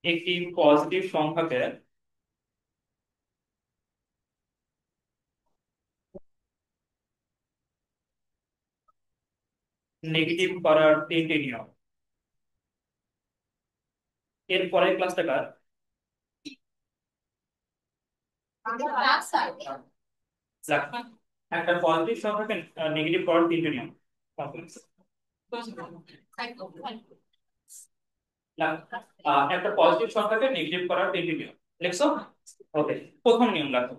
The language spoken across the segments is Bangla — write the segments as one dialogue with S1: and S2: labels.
S1: একটি পজিটিভ সংখ্যাকে নেগেটিভ করার তিনটি নিয়ম। এর পরের ক্লাসটা কার? যাক, একটা পজিটিভ সংখ্যাকে নেগেটিভ করার তিনটি নিয়ম। না, একটা পজিটিভ সংখ্যাকে নেগেটিভ করার তিনটি নিয়ম লিখছো? ওকে, প্রথম নিয়ম লাগো।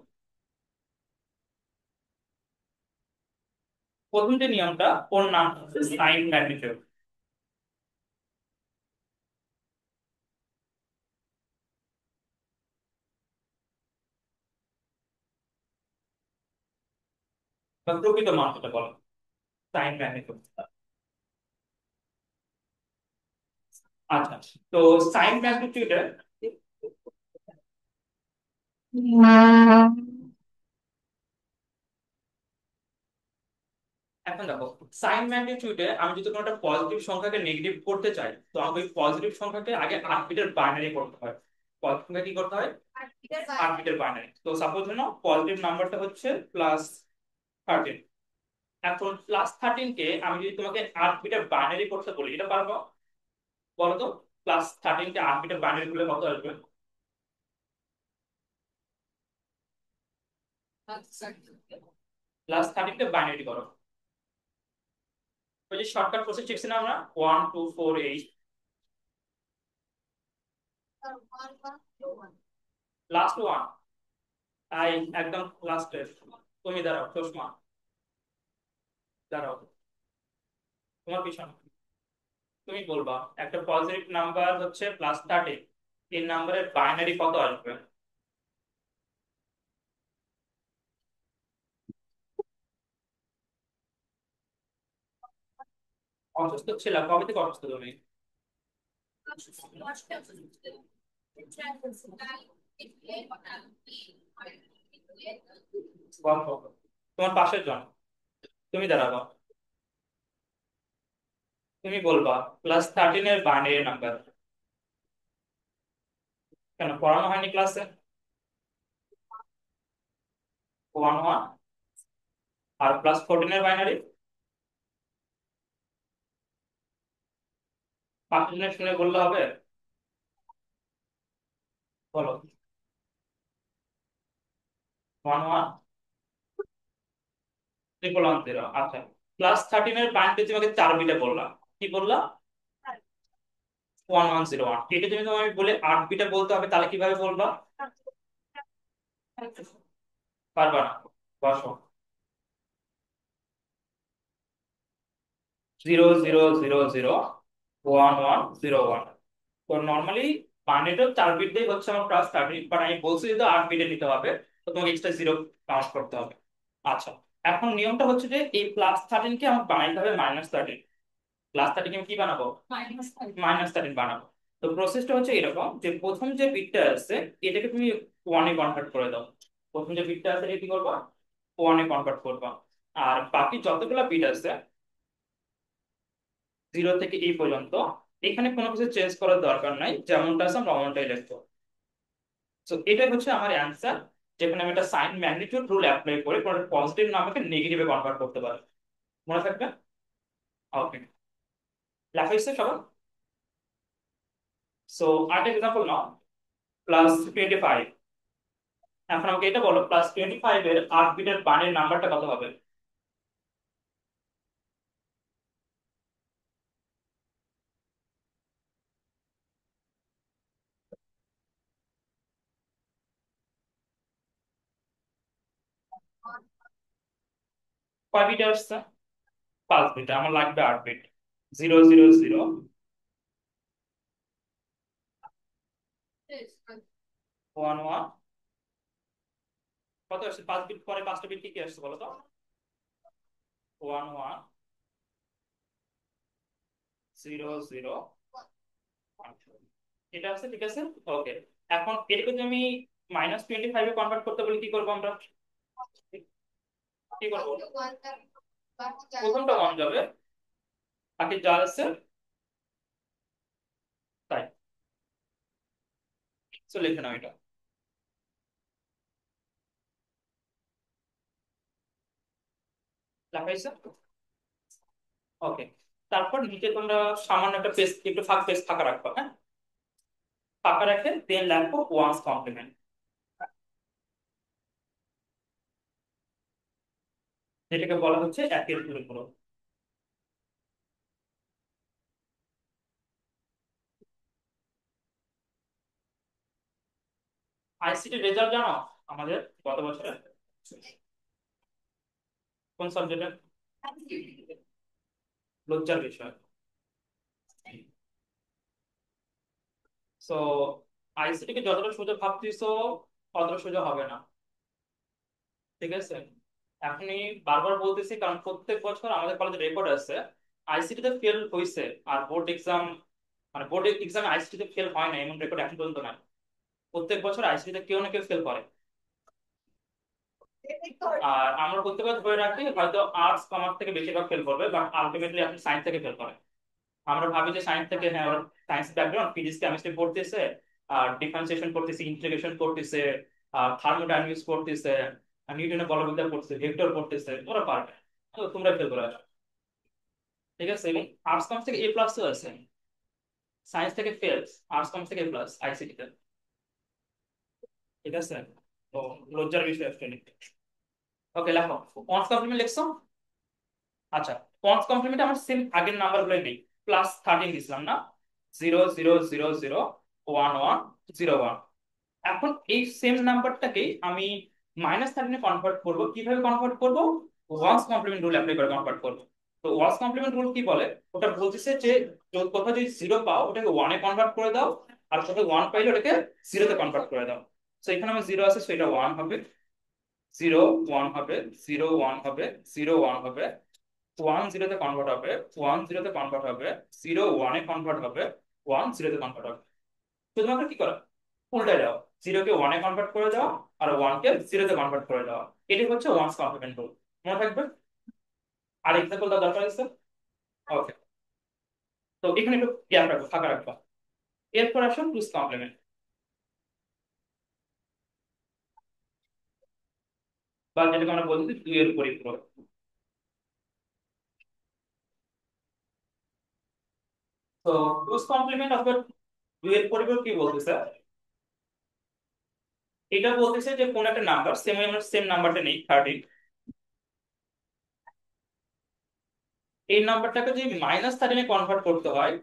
S1: প্রথম যে নিয়মটা, ওর নাম হচ্ছে সাইন ম্যাগনিটিউড। বা প্রকৃত মান যেটা বলো, সাইন ম্যাগনিটিউড। আচ্ছা, তো সাইন ম্যাগনিটিউডে এখন দেখো, সাইন ম্যাগনিটিউডে আমি যদি কোনো একটা পজিটিভ সংখ্যাকে নেগেটিভ করতে চাই, তো আমাকে ওই পজিটিভ সংখ্যাকে আগে 8 বিটের বাইনারি করতে হয়। পজিটিভ সংখ্যা কি করতে হয়? 8 বিটের বাইনারি। তো সাপোজ নাও পজিটিভ নাম্বারটা হচ্ছে +13। এখন +13 কে আমি যদি তোমাকে 8 বিটের বাইনারি করতে বলি, এটা পারবো? বলো তো, +13 কে 8 বিটের বাইনারি করলে কত আসবে? +13 কে বাইনারি করো। ওই যে শর্টকাট প্রসেস শিখছি না আমরা, 1 2 4 8। লাস্ট ওয়ান, তাই একদম লাস্টে। তুমি দাঁড়াও, চশমা দাঁড়াও, তোমার পিছনে। তুমি বলবা একটা পজিটিভ নাম্বার হচ্ছে +13, এই নাম্বারের বাইনারি কত আসবে? অসুস্থ ছিল? কবে থেকে অসুস্থ তুমি? গল্প, তোমার পাশের জন। তুমি দাঁড়াবা, তুমি বলবা +13 এর বাইনারি নাম্বার। কেন পড়ানো হয়নি ক্লাসে? 1 1। আর +14 এর বাইনারি? পাশের জনের শুনে বললে হবে? বলো। 1 1 0 0 0। আচ্ছা, +13 এর বাইনারি তোমাকে 4 বিটে বললাম, কি বললাম? 1101। এটা তুমি তোমায় বলে 8 বিটে বলতে হবে, তাহলে কিভাবে বলবা? পারবা না? বসো। 0 0 0 0 1 1 0 1। তো নর্মালি বানেরও 4 বিট দিয়ে হচ্ছে আমার +13, বাট আমি বলছি যে 8 বিটে নিতে হবে, তো তোমাকে এক্সট্রা জিরো কাউন্ট করতে হবে। আচ্ছা, এখন নিয়মটা হচ্ছে যে এই +13 কে আমার বানাইতে হবে -13। +13 কে আমি কি বানাবো? -13 বানাবো। তো প্রসেসটা হচ্ছে এরকম যে প্রথম যে বিটটা আছে এটাকে তুমি ওয়ানে কনভার্ট করে দাও। প্রথম যে বিটটা আছে এটা কি করবা? ওয়ানে কনভার্ট করবা। আর বাকি যতগুলো বিট আছে 0 থেকে এই পর্যন্ত, এখানে কোনো কিছু চেঞ্জ করার দরকার নাই, যেমনটা আছে আমরা অমনটাই লিখবো। তো এটাই হচ্ছে আমার অ্যান্সার, যেখানে আমি একটা সাইন ম্যাগনিটিউড রুল অ্যাপ্লাই করে কোনো পজিটিভ নাম্বারকে নেগেটিভে কনভার্ট করতে পারি। মনে থাকবে? ওকে, লেখা হয়েছে সবার? সো আরেকটা এক্সাম্পল নাও, +25। এখন আমাকে এটা বলো, +25 এর 8 বিটের বানের নাম্বারটা কত হবে? কয় বিট আসছে? 5 বিট, আমার লাগবে 8 বিট। 0 0 0 1 1। কত আসছে? 5 বিট পরে 5টা বিট কি কি আসছে বলো তো? 1 1 0 0 1। এটা আছে, ঠিক আছে। ওকে, এখন এটাকে যদি আমি -25-এ কনভার্ট করতে বলি, কি করবো আমরা? কি করবো? প্রথমটা 1 যাবে, বাকি যা আছে তাই। তো লিখে নাও এটা। লেখা হয়েছে? ওকে। তারপর নিচে তোমরা সামান্য একটা পেজ, একটু পেজ ফাঁকা রাখবা, হ্যাঁ? ফাঁকা রেখে দেন লিখবো ওয়ান্স কমপ্লিমেন্ট, যেটাকে বলা হচ্ছে একের পরিপূরক। আইসিটি রেজাল্ট জানো আমাদের গত বছরে কোন সাবজেক্টে? লজ্জার বিষয়। সো আইসিটি কে যতটা সোজা ভাবতেছো ততটা সোজা হবে না, ঠিক আছে? এখনই বারবার বলতেছি কারণ প্রত্যেক বছর আমাদের কলেজে রেকর্ড আছে আইসিটি তে ফেল হয়েছে, আর বোর্ড এক্সাম, মানে বোর্ড এক্সামে আইসিটি তে ফেল হয় না এমন রেকর্ড এখন পর্যন্ত নাই। প্রত্যেক বছর আইসিটি তে কেউ না কেউ ফেল করে। আর আমরা প্রত্যেক বছর ধরে রাখি হয়তো আর্টস কমার্স থেকে বেশিরভাগ ফেল করবে, বাট আলটিমেটলি আপনি সায়েন্স থেকে ফেল করে। আমরা ভাবি যে সায়েন্স থেকে, হ্যাঁ ওরা সায়েন্স ব্যাকগ্রাউন্ড, ফিজিক্স কেমিস্ট্রি পড়তেছে, আর ডিফারেন্সিয়েশন করতেছে, ইন্টিগ্রেশন করতেছে, থার্মোডাইনামিক্স করতেছে, নিউটনের বলবিদ্যা পড়তেছে, ভেক্টর পড়তেছে, ওরা পারবে। তো তোমরা ফেল করে আসো, ঠিক আছে? এবং আর্টস কমার্স থেকে এ প্লাসও আছে, সায়েন্স থেকে ফেল, আর্টস কমার্স থেকে এ প্লাস আইসিটি তে, ঠিক আছে? তো লজ্জার বিষয় অ্যাকচুয়ালি। ওকে লেখো, অনস কমপ্লিমেন্ট লিখছো? আচ্ছা, অনস কমপ্লিমেন্ট আমার সেম আগের নাম্বার গুলো নেই, +13 দিছিলাম না, 0 0 0 0 1 1 0 1। এখন এই সেম নাম্বারটাকে আমি -13 কনভার্ট করব। কিভাবে কনভার্ট করব? ওয়ান্স কমপ্লিমেন্ট রুল অ্যাপ্লাই করে কনভার্ট করব। তো ওয়ান্স কমপ্লিমেন্ট রুল কি বলে? ওটা বলতেছে যে কোথাও যদি 0 পাও ওটাকে 1 এ কনভার্ট করে দাও, আর কোথাও 1 পাইলে ওটাকে 0 তে কনভার্ট করে দাও। তো এখানে আমার 0 আছে, সো এটা 1 হবে, 0 1 হবে, 0 1 হবে, 0 1 হবে, 1 0 তে কনভার্ট হবে, 1 0 তে কনভার্ট হবে, 0 1 এ কনভার্ট হবে, 1 0 তে কনভার্ট হবে। শুধুমাত্র কি করা? উল্টায় দাও, 0 কে 1 এ কনভার্ট করে দাও, আর 1 কে 0 তে কনভার্ট করে দাও। এটাই হচ্ছে ওয়ান্স কমপ্লিমেন্ট রুল। মনে থাকবে? আর এক্সাম্পল দাও দরকার আছে? ওকে। তো এখানে একটু গ্যাপ রাখবো, ফাঁকা রাখবো। এরপর আসো টুস কমপ্লিমেন্ট, বা যেটাকে আমরা বলছি দুইয়ের পরিপূরক। তো টুস কমপ্লিমেন্ট অথবা দুইয়ের পরিপূরক কি বলতেছে? এটা বলতেছে যে কোন একটা নাম্বার, সেম আমরা সেম নাম্বারটা নেই 13, এই নাম্বারটাকে যদি -13 এ কনভার্ট করতে হয়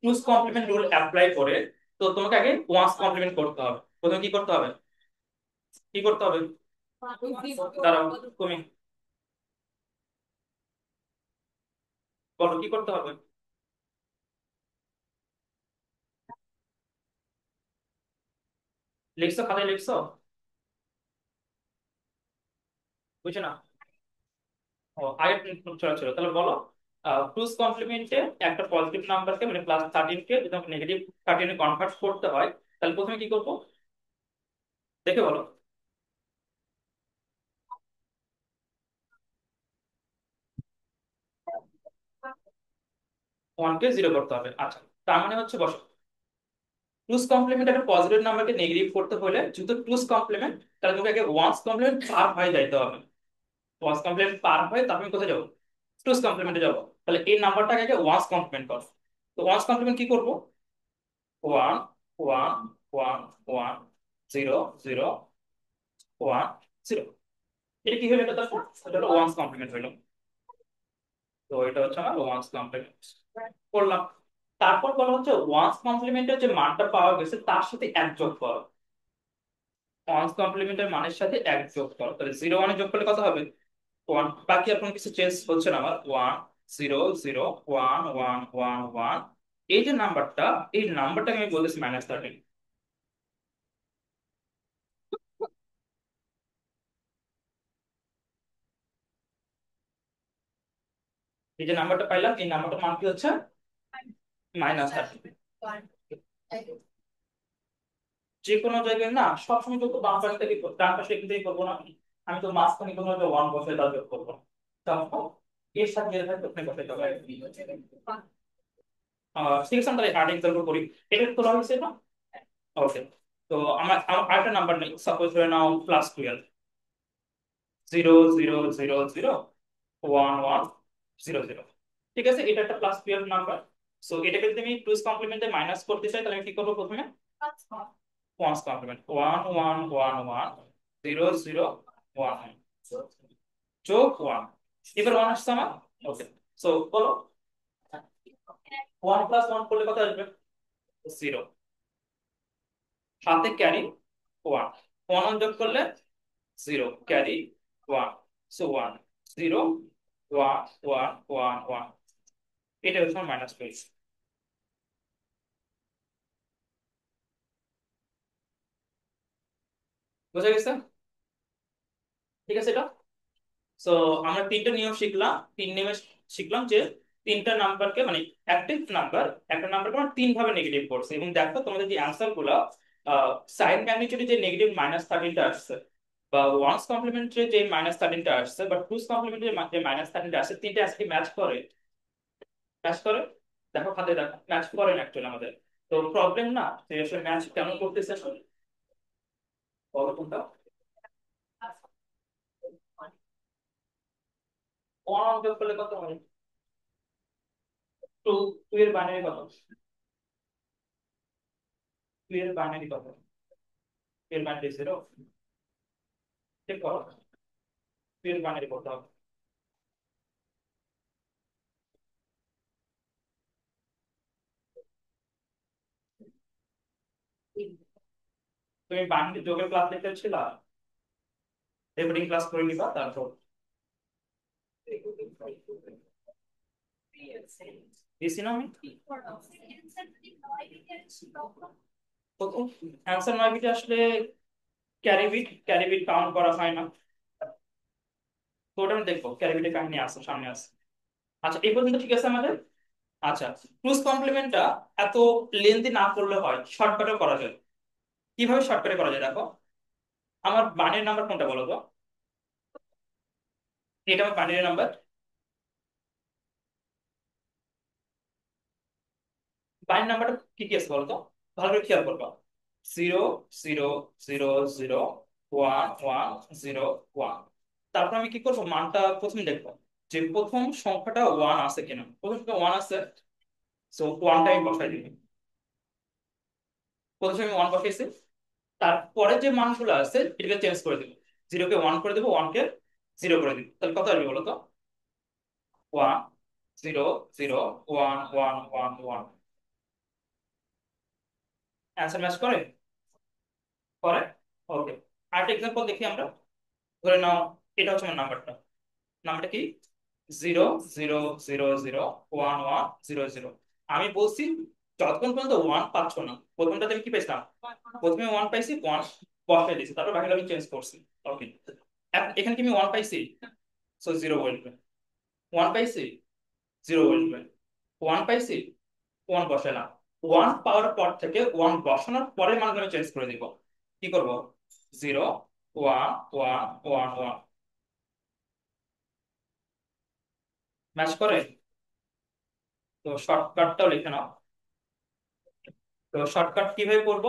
S1: টুস কমপ্লিমেন্ট রুল অ্যাপ্লাই করে, তো তোমাকে আগে ওয়ান্স কমপ্লিমেন্ট করতে হবে। প্রথমে কি করতে হবে? কি করতে হবে? দাঁড়াও, তুমি বলো কি করতে হবে। লিখছো, খাতায় লিখছো? বুঝছো না? ও আগে ছিল ছিল, তাহলে বলো। টুস কমপ্লিমেন্টে একটা পজিটিভ নাম্বারকে মানে +13 কে যদি আমাকে -13 এ কনভার্ট করতে হয়, তাহলে প্রথমে কি করবো দেখে বলো। 1 কে 0 করতে হবে, আচ্ছা। তার মানে হচ্ছে বসো, টুস কমপ্লিমেন্ট একটা পজিটিভ নাম্বারকে নেগেটিভ করতে হলে যেহেতু টুস কমপ্লিমেন্ট, তাহলে তোমাকে আগে ওয়ান্স কমপ্লিমেন্ট পার হয়ে যাইতে হবে। ওয়ান্স কমপ্লিমেন্ট পার হয়ে তারপর আমি কোথায় যাবো? টুস কমপ্লিমেন্টে যাবো। তাহলে এই নাম্বারটাকে আগে ওয়ান্স কমপ্লিমেন্ট করো। তো ওয়ান্স কমপ্লিমেন্ট কি করবো? 1 1 1 1 0 0 1 0। এটা কি হলো? এটা তারপর এটা হলো ওয়ান্স কমপ্লিমেন্ট হলো। তো এটা হচ্ছে আমার ওয়ান্স কমপ্লিমেন্ট করলাম। তারপর বলা হচ্ছে ওয়ান্স কমপ্লিমেন্টের যে মানটা পাওয়া গেছে তার সাথে এক যোগ করো। ওয়ান্স কমপ্লিমেন্টের মানের সাথে এক যোগ করো, তাহলে 0 1 যোগ করলে কত হবে? 1। বাকি আর কোনো কিছু চেঞ্জ হচ্ছে না আমার। 1 0 0 1 1 1 1। এই যে নাম্বারটা, এই নাম্বারটাকে আমি বলতেছি -13। এই যে নাম্বারটা পাইলাম, এই নাম্বারটার মান কি হচ্ছে? -13। যে কোনো জায়গায় না সবসময় তো বাম পাশ থেকে ডান পাশে এখান থেকে করবো না, আমি তো মাঝখানে কোনো একটা 1 বসে তার যোগ করবো। তারপর এর সাথে যেটা থাকবে ওখানে বসে যাবে। ঠিক আছে, আমি তাহলে আর্ট এক্সাম্পল করি। এটা তোলা হয়েছে না? ওকে। তো আমার আমার আরেকটা নাম্বার নেই, সাপোজ ধরে নাও +12, 0 0 0 0 1 1 0 0। ঠিক আছে, এটা একটা +12 নাম্বার। সো এটাকে যদি আমি টুস কমপ্লিমেন্টে মাইনাস করতে চাই তাহলে আমি কি করবো প্রথমে? ওয়ান্স কমপ্লিমেন্ট, 1 1 1 1 0 0 1 যোগ 1। এবার 1 আসছে আমার। ওকে, সো বলো 1 + 1 করলে কত আসবে? 0। সাথে ক্যারি 1, 1 যোগ করলে 0, ক্যারি 1, সো 1 0 1 1 1 1। এটা হচ্ছে আমার মাইনাস পেয়েছি। বুঝা গেছে? ঠিক আছে এটা। সো আমরা তিনটা নিয়ম শিখলাম। তিন নিয়মে শিখলাম যে তিনটা নাম্বারকে মানে একটা নাম্বার, একটা নাম্বারকে আমরা তিন ভাবে নেগেটিভ করছি। এবং দেখো তোমাদের যে অ্যান্সার গুলো সাইন ম্যাগনিটিউডে যে -13টা আসছে, বা ওয়ান্স কমপ্লিমেন্টে যে -13টা আসছে, বা টুস কমপ্লিমেন্টে যে -13টা আসছে, তিনটা আজকে ম্যাচ করে। ম্যাচ করে, দেখো খাতে দেখো ম্যাচ করে না অ্যাকচুয়ালি আমাদের। তো প্রবলেম না যে আসলে ম্যাচ কেন করতেছে আসলে, বলো কোনটা? ওয়ান যোগ করলে কত হয়? টু। টু এর বাইনারি কত? টু এর বাইনারি কত? এর বাইনারি 0। ঠিক করো, টু এর বাইনারি করতে হবে। তুমি বাইনারি যোগের ক্লাস দেখতে, রেকর্ডিং ক্লাস করে নিবা তারপর। দিছি না আমি? প্রথম অ্যান্সার 9 বিটে আসলে ক্যারি বিট কাউন্ট করা হয় না। তো ওটা আমি দেখবো, ক্যারি বিটের কাহিনী আছে, সামনে আছে। আচ্ছা এই পর্যন্ত ঠিক আছে আমাদের। আচ্ছা, ক্রুজ কমপ্লিমেন্টটা এত লেন্দি না করলে হয়, শর্টকাটও করা যায়। কিভাবে শর্টকাটে করা যায় দেখো। আমার বানের নাম্বার কোনটা বলো তো? এটা আমার বানের নাম্বার। বানের নাম্বারটা কি কি আছে বলো তো, ভালো করে খেয়াল করবা। 0 0 0 0 1 1 0 1। তারপর আমি কি করবো, মানটা প্রথমে দেখবো যে প্রথম সংখ্যাটা 1 আছে কিনা। প্রথম সংখ্যা 1 আছে, সো 1টা আমি বসাই দিই। প্রথমে আমি 1 বসাইছি। তারপরে যে মানগুলো আছে এটাকে চেঞ্জ করে দিব। 0 কে 1 করে দেবো, 1 কে 0 করে দিব, তাহলে কত আসবে বলো তো? 1 0 0 1 1 1 1। অ্যান্সার ম্যাচ করে? করে। ওকে, আরেকটা এক্সাম্পল দেখি আমরা। ধরে নাও এটা হচ্ছে আমার নাম্বারটা। নাম্বারটা কি? 0 0 0 0 1 1 0 0। আমি বলছি যতক্ষণ পর্যন্ত 1 পাচ্ছ না, প্রথমটাতে আমি কি পেয়েছিলাম? প্রথমে 1 পাইছি, 1 বসাই দিয়েছি, তারপর বাকিটা আমি চেঞ্জ করছি। ওকে, এখানে কি আমি 1 পাইছি, সো 0 বলবে। 1 পাইছি, 0 বলবে। 1 পাইছি, 1 বসালাম। 1 পাওয়ার পর থেকে 1 বসানোর পরে মানগুলো আমি চেঞ্জ করে দিব। কি করব? 0 1 1 1 1। ম্যাচ করে? তো শর্টকাটটাও লিখে নাও। তো শর্টকাট কিভাবে করব?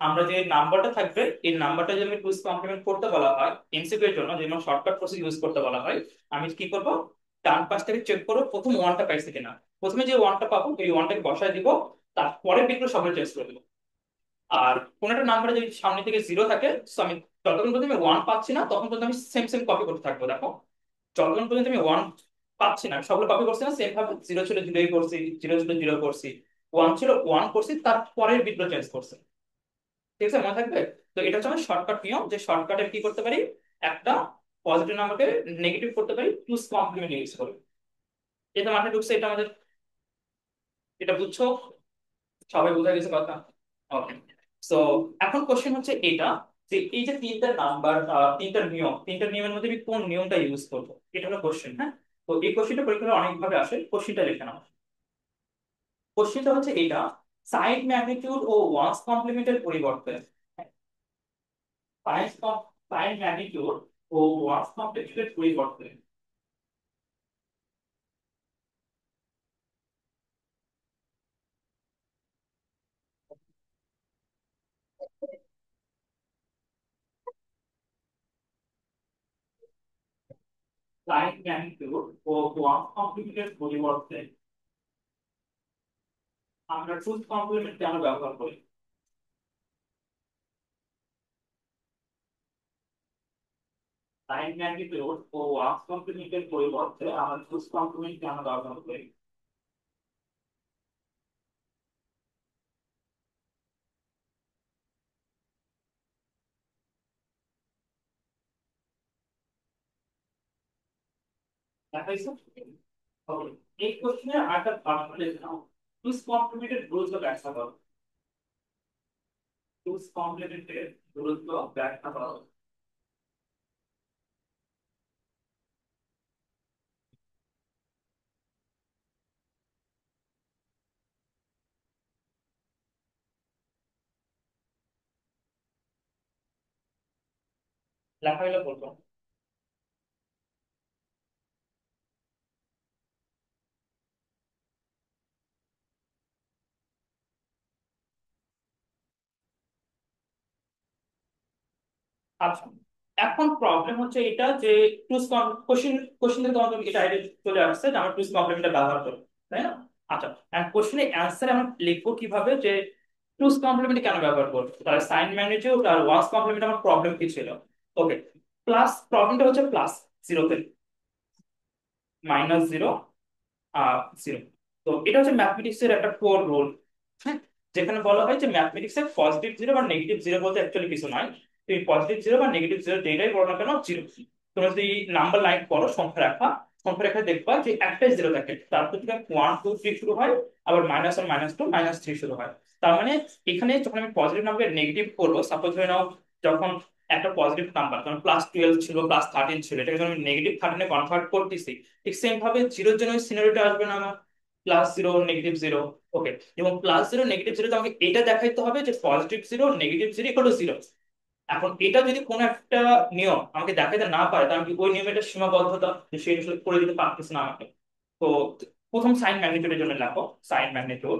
S1: আমরা যে নাম্বারটা থাকবে, এই নাম্বারটা যদি আমি টুস কমপ্লিমেন্ট করতে বলা হয় এমসিকিউ এর জন্য, যেমন শর্টকাট প্রসেস ইউজ করতে বলা হয়, আমি কি করব? ডান পাশ থেকে চেক করব প্রথম 1টা পাইছে কিনা। প্রথমে যে 1টা পাবো ওই 1টাকে বসায় দিব, তারপরে বিটগুলো সবাই চেঞ্জ করে দিব। আর কোন একটা নাম্বারে যদি সামনে থেকে 0 থাকে, তো আমি যতক্ষণ পর্যন্ত আমি 1 পাচ্ছি না তখন পর্যন্ত আমি সেম সেম কপি করতে থাকবো। দেখো, যতক্ষণ পর্যন্ত আমি 1 পাচ্ছি না, সবগুলো কপি করছি না সেম ভাবে, 0 ছিল 0ই করছি, 0 ছিল 0 করছি, 1 ছিল 1 করছি, তারপরের বিটগুলো চেঞ্জ করছি। ঠিক আছে, মনে থাকবে? তো এটা হচ্ছে আমার শর্টকাট নিয়ম, যে শর্টকাটে কি করতে পারি, একটা পজিটিভ নাম্বারকে নেগেটিভ করতে পারি টুস কমপ্লিমেন্ট ইউজ করে। এটা মাথায় ঢুকছে? এটা আমাদের, এটা বুঝছো? সবাই বোঝা গেছে কথা? ওকে, সো এখন কোশ্চেন হচ্ছে এটা, যে এই যে তিনটা নাম্বার, তিনটা নিয়মের মধ্যে আমি কোন নিয়মটা ইউজ করবো, এটা হলো কোশ্চেন। হ্যাঁ, তো এই কোশ্চেনটা পরীক্ষায় অনেক ভাবে আসে, কোশ্চেনটা লিখে নাও। কোশ্চেনটা হচ্ছে এটা, সাইন ম্যাগনিটিউড ও ওয়ান্স কমপ্লিমেন্টের পরিবর্তে সাইন সাইন ম্যাগনিটিউড ও ওয়ান্স কমপ্লিমেন্টের পরিবর্তে সাইন ম্যাগনিটিউড ও ওয়ান কমপ্লিমেন্টের পরিবর্তে আমরা টুস কমপ্লিমেন্ট কেন ব্যবহার করি? সাইন ম্যাগনিটিউড ও ওয়ান কমপ্লিমেন্টের পরিবর্তে আমরা টুস কমপ্লিমেন্ট কেন ব্যবহার করি? দেখাইছো? ওকে, এই কোশ্চেনের আরেকটা পার্ট লিখে নাও। টুস কমপ্লিমেন্টের গুরুত্ব ব্যাখ্যা করো। টুস কমপ্লিমেন্টের গুরুত্ব ব্যাখ্যা করো। লেখা হইলে বলবো। আচ্ছা, এখন প্রবলেম হচ্ছে এটা যে টুস কোশ্চেন কোশ্চেন থেকে তোমাদের এটা আইডিয়া চলে আসছে যে আমরা টুস কমপ্লিমেন্টটা ব্যবহার করি, তাই না? আচ্ছা, এন্ড কোশ্চেনের অ্যান্সার আমরা লিখবো কিভাবে যে টুস কমপ্লিমেন্ট কেন ব্যবহার করব, তাহলে সাইন ম্যাগনিটিউড আর ওয়ান্স কমপ্লিমেন্ট আমার প্রবলেম কি ছিল? ওকে, প্লাস প্রবলেমটা হচ্ছে প্লাস জিরোতে -0 আর 0। তো এটা হচ্ছে ম্যাথমেটিক্স এর একটা কোর রুল। হ্যাঁ, যেখানে বলা হয় যে ম্যাথমেটিক্স এর পজিটিভ জিরো বা নেগেটিভ জিরো বলতে অ্যাকচুয়ালি কিছু নয়। তুমি পজিটিভ জিরো বা নেগেটিভ জিরো যেটাই বলো না কেন, জিরো। তোমরা যদি নাম্বার লাইন করো সংখ্যা রেখা, সংখ্যা রেখায় দেখবা যে একটাই জিরো থাকে, তারপর থেকে 1 2 3 শুরু হয়, আবার -1 -2 -3 শুরু হয়। তার মানে এখানে যখন আমি পজিটিভ নাম্বার নেগেটিভ করবো, সাপোজ ধরে নাও যখন একটা পজিটিভ নাম্বার যেমন +12 ছিল, +13 ছিল, এটাকে যখন আমি -13-এ কনভার্ট করতেছি, ঠিক সেম ভাবে জিরোর জন্য সিনারিওটা আসবে না আমার? +0 -0। ওকে, এবং +0 -0 আমাকে এটা দেখাইতে হবে যে +0 -0 = 0। এখন এটা যদি কোনো একটা নিয়ম আমাকে দেখাইতে না পারে, তাহলে আমি ওই নিয়মের একটা সীমাবদ্ধতা যে সে আসলে করে দিতে পারতেছে না আমাকে। তো প্রথম সাইন ম্যাগনিটিউডের জন্য লেখো সাইন ম্যাগনিটিউড।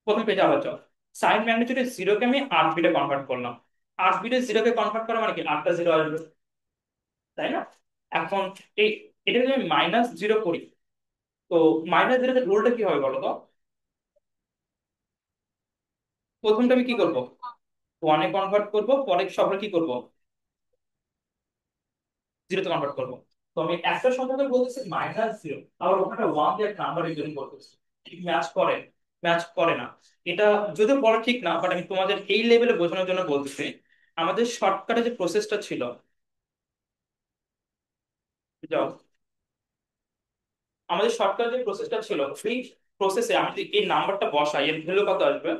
S1: প্রথম পেজে আবার যাও। সাইন ম্যাগনিটিউডের জিরোকে আমি 8 বিটে কনভার্ট করলাম। 8 বিটে জিরোকে কনভার্ট করা মানে কি 8টা জিরো আসবে, তাই না? এখন এই এটা যদি আমি -0 করি, তো -0 রুলটা কি হবে বলো তো? প্রথমটা আমি কি করব? ওয়ানে কনভার্ট করব, পরে সবটা কি করব? জিরোতে কনভার্ট করব। তো আমি একটা সংখ্যাকে বলতেছি -0, আবার ওখানে ওয়ান দিয়ে একটা নাম্বার রিপ্রেজেন্ট করতেছি। ঠিক ম্যাচ করে? ম্যাচ করে না। এটা যদিও বলা ঠিক না, বাট আমি তোমাদের এই লেভেলে বোঝানোর জন্য বলতেছি। আমাদের শর্টকাটে যে প্রসেসটা ছিল, যাও, আমাদের শর্টকাটে যে প্রসেসটা ছিল সেই প্রসেসে আমি যদি এই নাম্বারটা বসাই, এর ভ্যালু কত আসবে?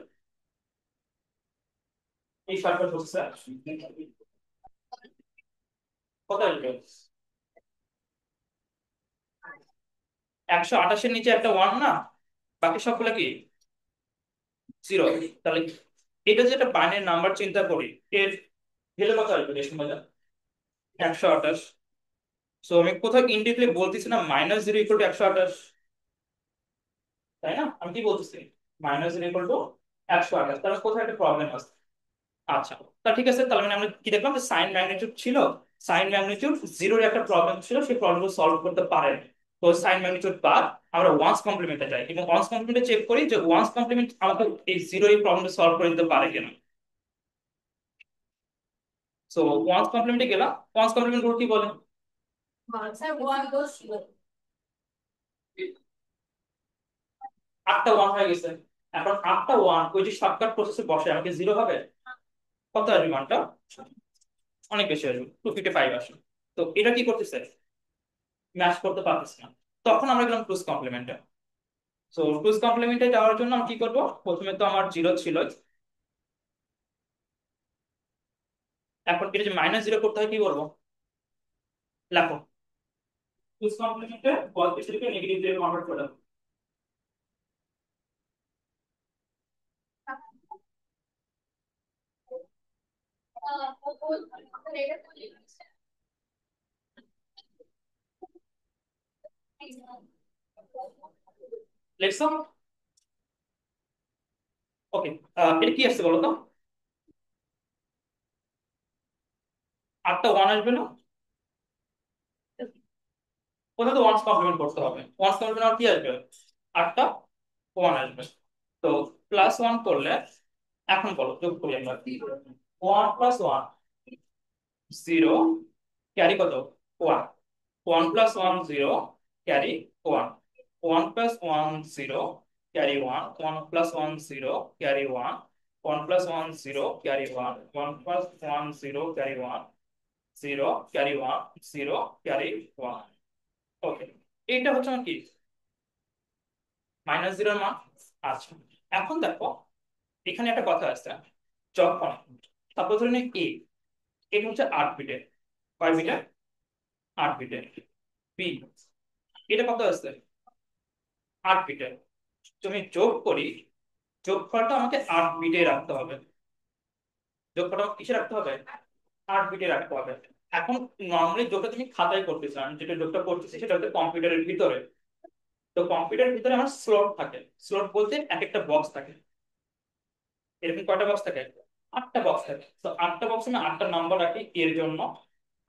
S1: এই শর্টকাট প্রসেসে কত আসবে? 128-এর নিচে একটা ওয়ান না, বাকি সবগুলো কি জিরো। তাহলে এটা যে একটা বাইনারি নাম্বার চিন্তা করি, এর ভ্যালু কত আসবে এই সময়? 128। সো আমি কোথাও ইনডিরেক্টলি বলতেছি না -0 = 128, তাই না? আমি কি বলতেছি? -0 = 128, তাহলে কোথাও একটা প্রবলেম আছে। আচ্ছা, তা ঠিক আছে, তাহলে মানে আমরা কি দেখলাম যে সাইন ম্যাগনিটিউড ছিল, সাইন ম্যাগনিটিউড জিরোর একটা প্রবলেম ছিল, সেই প্রবলেমটা সলভ করতে পারে। তো সাইন ম্যাগনিটিউড বাদ আমরা ওয়ান্স কমপ্লিমেন্টে যাই এবং ওয়ান্স কমপ্লিমেন্টে চেক করি যে ওয়ান্স কমপ্লিমেন্ট আমাকে এই জিরোর এই প্রবলেমটা সলভ করে দিতে পারে কিনা। সো ওয়ান্স কমপ্লিমেন্টে গেলাম। ওয়ান্স কমপ্লিমেন্ট রুল কি বলে? আটটা ওয়ান হয়ে গেছে। এখন আটটা ওয়ান ওই যে শর্টকাট প্রসেসে বসে আমাকে জিরো হবে? কত আসবে মানটা? অনেক বেশি আসবে, 255 আসবে। তো এটা কি করতেছে? ম্যাচ করতে পারতেছে না। তখন আমরা গেলাম টুস কমপ্লিমেন্টে। সো টুস কমপ্লিমেন্টে যাওয়ার জন্য আমি কি করব? প্রথমে তো আমার জিরো ছিল, এখন এটা যে -0 করতে হয় কি করবো? লেখো। টুস কমপ্লিমেন্টে পজিটিভ থেকে নেগেটিভ জিরো কনভার্ট করে দাও। লেটস। ওকে, এটা কি আসছে বলো তো? আটটা ওয়ান আসবে না? কোথাও তো ওয়ান্স কমপ্লিমেন্ট করতে হবে, ওয়ান্স কমপ্লিমেন্ট আর কি আসবে, আটটা ওয়ান আসবে। তো প্লাস ওয়ান করলে, এখন বলো যোগ করি আমরা, one plus one zero, carry কত, one, one plus one zero, carry one, one plus one zero, carry one, one plus one zero, carry one, one plus one zero, carry one, one plus one zero, carry one, zero, carry one, zero, carry one. Okay, এইটা হচ্ছে আমার কি, মাইনাস জিরোর মান। আচ্ছা, এখন দেখো এখানে একটা কথা আছে, যখন সাপোজ ধরে নে এ, এটা হচ্ছে 8 বিটের, কয় বিটের, 8 বিটের, বি, এটা কত আছে, 8 বিটের, তুমি যোগ করি, যোগফলটা আমাকে 8 বিটে রাখতে হবে, যোগফলটা আমাকে কিসে রাখতে হবে, 8 বিটে রাখতে হবে। এখন নর্মালি যোগটা তুমি খাতায় করতেছো, আমি যেটা যোগটা করতেছি সেটা হচ্ছে কম্পিউটারের ভিতরে। তো কম্পিউটারের ভিতরে আমার স্লট থাকে, স্লট বলতে এক একটা বক্স থাকে, এরকম কয়টা বক্স থাকে, 8টা বক্স থাকে। তো 8টা বক্স আমি 8টা নাম্বার রাখি এর জন্য,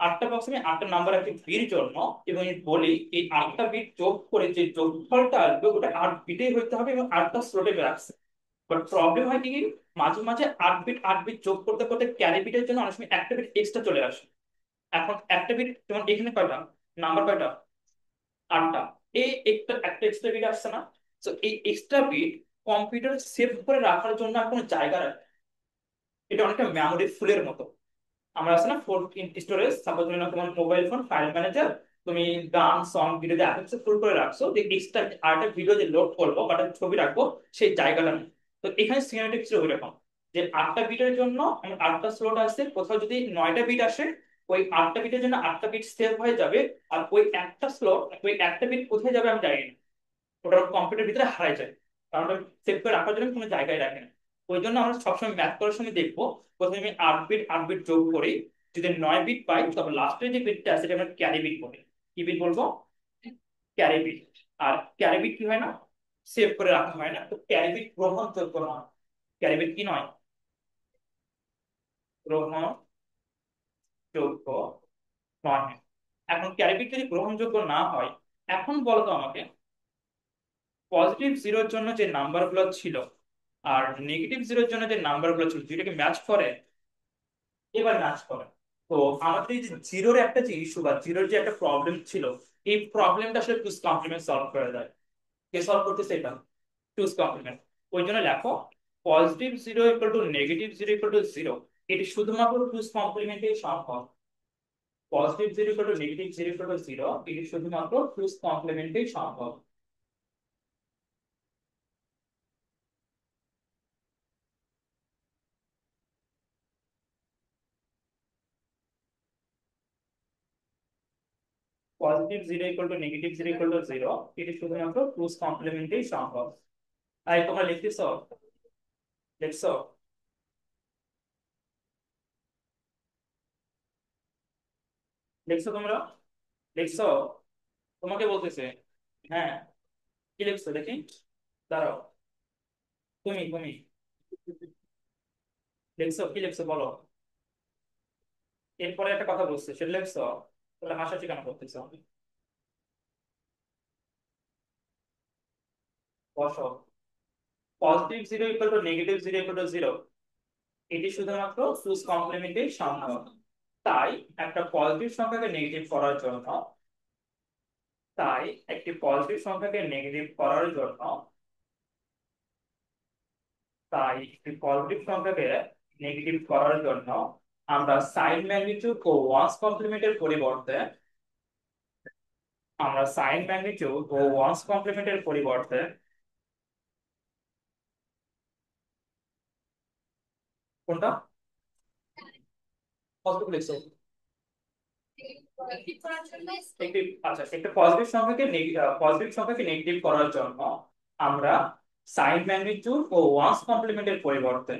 S1: 8টা বক্স আমি 8টা নাম্বার রাখি বির জন্য, এবং আমি বলি এই 8টা বিট যোগ করে যে যোগফলটা আসবে ওটা 8 বিটেই হইতে হবে এবং 8টা স্লটে রাখছে। বাট প্রবলেম হয় কি, মাঝে মাঝে 8 বিট যোগ করতে করতে ক্যারি বিটের জন্য অনেক সময় একটা বিট এক্সট্রা চলে আসে। এখন একটা বিট যেমন এখানে কয়টা নাম্বার, কয়টা, 8টা, এই একটা একটা এক্সট্রা বিট আসছে না। তো এই এক্সট্রা বিট কম্পিউটার সেভ করে রাখার জন্য আর কোনো জায়গা রাখে, এটা অনেকটা মেমোরি ফুলের মতো। আমরা আছে না ফোর স্টোরেজ, সাপোজ ধরে নাও তোমার মোবাইল ফোন ফাইল ম্যানেজার, তুমি গান সং ভিডিও যে আছে ফুল করে রাখছো, যে এক্সট্রা আরেকটা ভিডিও যে লোড করবো বা একটা ছবি রাখবো সেই জায়গাটা নেই। তো এখানে সিনেমাটিক ছিল ওইরকম, যে 8টা বিটের জন্য আমার 8টা স্লট আসছে, কোথাও যদি 9টা বিট আসে, ওই 8টা বিটের জন্য 8টা বিট সেভ হয়ে যাবে, আর ওই একটা স্লট, ওই একটা বিট কোথায় যাবে আমি জানি না, ওটা কম্পিউটার ভিতরে হারাই যায়, কারণ ওটা সেভ করে রাখার জন্য কোনো জায়গায় রাখে না। ওই জন্য আমরা সবসময় ম্যাথ করার সময় দেখবো, প্রথমে আমি 8 বিট যোগ করি, যদি 9 বিট পাই তবে লাস্টের যে বিটটা আছে সেটা আমরা ক্যারি বিট বলি। কি বিট বলবো, ক্যারি বিট। আর ক্যারি বিট কি হয় না, সেভ করে রাখা হয় না, তো ক্যারি বিট গ্রহণযোগ্য নয়, ক্যারি বিট কি নয়, গ্রহণযোগ্য নয়। এখন ক্যারি বিট যদি গ্রহণযোগ্য না হয়, এখন বলো তো আমাকে, পজিটিভ জিরোর জন্য যে নাম্বারগুলো ছিল আর নেগেটিভ জিরোর জন্য যে নাম্বারগুলো ছিল দুইটাকে ম্যাচ করে, এবার ম্যাচ করে। তো আমাদের এই যে জিরোর একটা যে ইস্যু বা জিরোর যে একটা প্রবলেম ছিল, এই প্রবলেমটা আসলে টুস কমপ্লিমেন্ট সলভ করে দেয়। কে সলভ করতেছে এটা, টুস কমপ্লিমেন্ট। ওই জন্য লেখো positive zero equal to negative zero equal to zero, এটি শুধুমাত্র টুস কমপ্লিমেন্টেই সম্ভব। Positive zero equal to negative zero equal to zero, এটি শুধুমাত্র টুস কমপ্লিমেন্টেই সম্ভব। Positive zero equal to negative zero equal to zero, এটি শুধুমাত্র টুস কমপ্লিমেন্টেই সম্ভব। তাই তোমরা লিখতেছো, লিখছো, লিখছো তোমরা, লিখছো, তোমাকে বলতেছে, হ্যাঁ, কি লিখছো দেখি, দাঁড়াও, তুমি লিখছো, কি লিখছো বলো, এরপরে একটা কথা বলছে সেটা লিখছো, তাহলে হাসাহাসি কেন করতেছো, বসো। Positive zero equal to negative zero equal to zero, এটি শুধুমাত্র টুস কমপ্লিমেন্টেই সম্ভব। তাই একটা পজিটিভ সংখ্যাকে নেগেটিভ করার জন্য, তাই একটি পজিটিভ সংখ্যাকে নেগেটিভ করার জন্য, তাই একটি পজিটিভ সংখ্যাকে নেগেটিভ করার জন্য আমরা সাইন ম্যাগনিটিউড ও ওয়ান্স কমপ্লিমেন্টের পরিবর্তে, আমরা সাইন ম্যাগনিটিউড ও ওয়ান্স কমপ্লিমেন্টের পরিবর্তে কোনটা, কতটুকু লিখছো, একটি, আচ্ছা একটা পজিটিভ সংখ্যাকে নেগেটিভ করার জন্য আমরা সাইন ম্যাগনিটিউড ও ওয়ান্স কমপ্লিমেন্টের পরিবর্তে,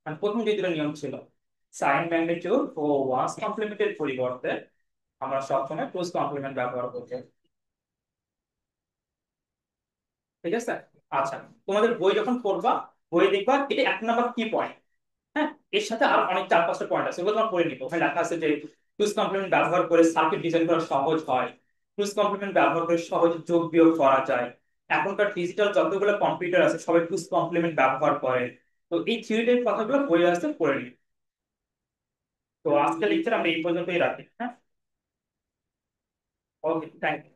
S1: মানে প্রথম যে দুটো নিয়ম ছিল, সাইন ম্যাগনিটিউড ও ওয়ান্স কমপ্লিমেন্টের পরিবর্তে আমরা সবসময় টুস কমপ্লিমেন্ট ব্যবহার করতে, ঠিক আছে। আচ্ছা, তোমাদের বই যখন পড়বা, বই দেখবা এটা 1 নাম্বার কি পয়েন্ট, হ্যাঁ, এর সাথে আরো অনেক 4-5টা পয়েন্ট আছে, ওগুলো তোমার পড়ে নিবো, ওখানে লেখা আছে যে টুস কমপ্লিমেন্ট ব্যবহার করে সার্কিট ডিজাইন করা সহজ হয়, টুলস কমপ্লিমেন্ট ব্যবহার করে সহজে যোগ বিয়োগ করা যায়। এখনকার ডিজিটাল যতগুলো কম্পিউটার আছে সবাই টুলস কমপ্লিমেন্ট ব্যবহার করে। তো এই থিওরিটির কথাগুলো বইয়ে আসতে পড়ে নিই। তো আজকের লেকচার আমরা এই পর্যন্তই রাখি, হ্যাঁ। ওকে, থ্যাংক ইউ।